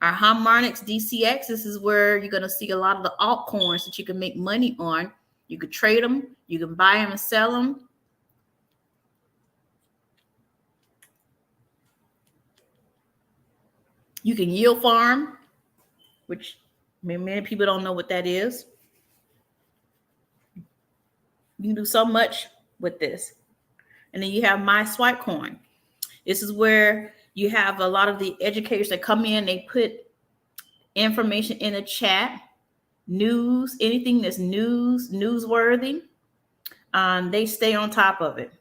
Our Harmonics DCX, this is where you're going to see a lot of the altcoins that you can make money on. You could trade them. You can buy them and sell them. You can yield farm, which many people don't know what that is. You can do so much with this. And then you have My Swipecoin. This is where you have a lot of the educators that come in, they put information in a chat, news, anything that's newsworthy. They stay on top of it.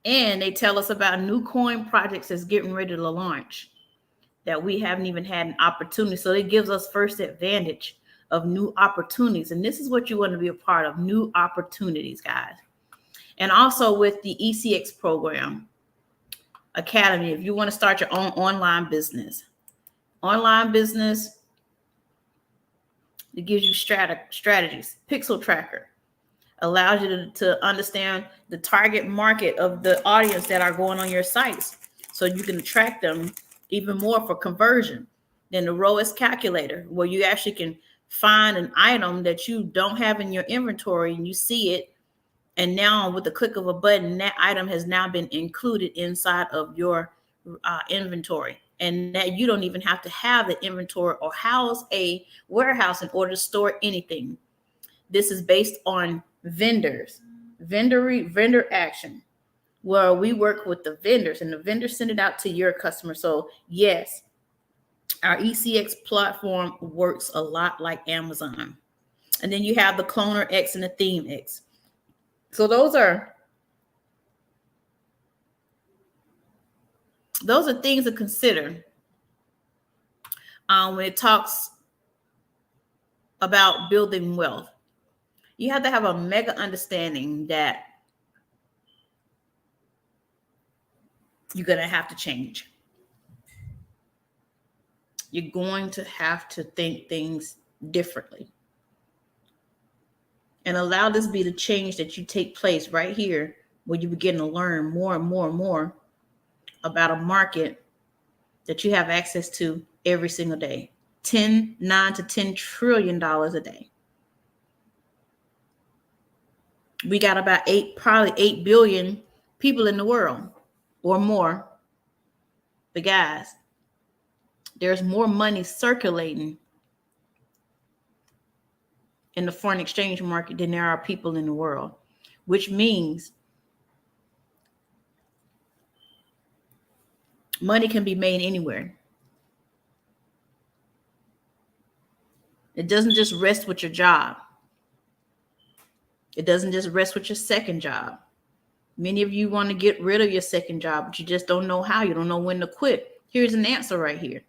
And they tell us about new coin projects that's getting ready to launch that we haven't even had an opportunity. So it gives us first advantage of new opportunities. And this is what you want to be a part of, new opportunities, guys. And also with the ECX program academy, if you want to start your own online business, it gives you strategies. Pixel Tracker allows you to understand the target market of the audience that are going on your sites, so you can attract them even more for conversion. Then the ROAS calculator, where you actually can find an item that you don't have in your inventory and you see it, and now with the click of a button, that item has now been included inside of your inventory. And that you don't even have to have the inventory or house a warehouse in order to store anything. This is based on vendor action, where we work with the vendors and the vendors send it out to your customer. So yes, our ECX platform works a lot like Amazon. And then you have the Cloner X and the Theme X. So those are things to consider when it talks about building wealth. You have to have a mega understanding that you're going to have to change. You're going to have to think things differently. And allow this be the change that you take place right here, where you begin to learn more and more and more about a market that you have access to every single day. $9 to $10 trillion a day. We got about 8 billion people in the world or more. But guys, there's more money circulating in the foreign exchange market than there are people in the world, which means money can be made anywhere. It doesn't just rest with your job. It doesn't just rest with your second job. Many of you want to get rid of your second job, but you just don't know how. You don't know when to quit. Here's an answer right here.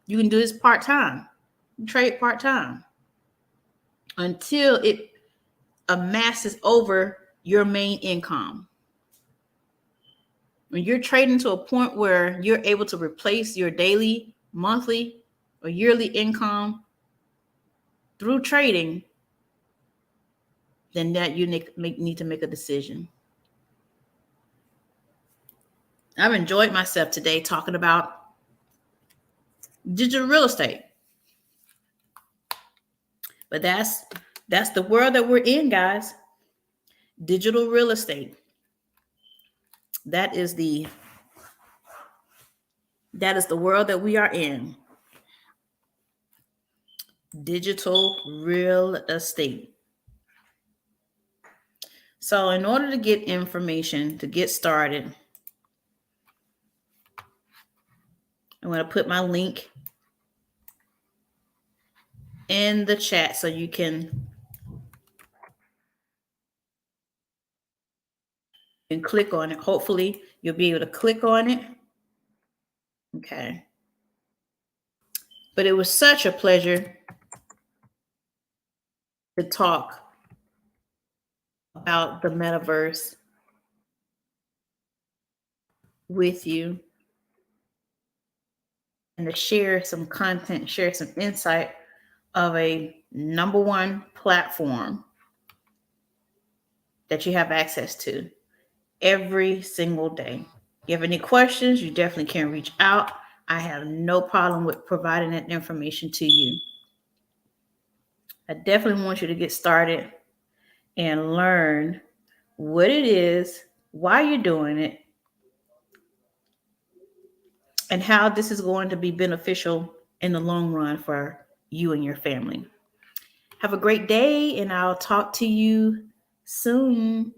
You can do this part-time. Trade part-time until it amasses over your main income. When you're trading to a point where you're able to replace your daily, monthly, or yearly income through trading, then that you need to make a decision. I've enjoyed myself today talking about digital real estate. But that's the world that we're in, guys. Digital real estate. That is the world that we are in. digital real estate. So in order to get information, to get started, I'm going to put my link in the chat so you can click on it. Hopefully you'll be able to click on it. Okay. But it was such a pleasure to talk about the metaverse with you and to share some content, share some insight of a number one platform that you have access to every single day. If you have any questions, you definitely can reach out. I have no problem with providing that information to you. I definitely want you to get started and learn what it is, why you're doing it, and how this is going to be beneficial in the long run for you and your family. Have a great day, and I'll talk to you soon.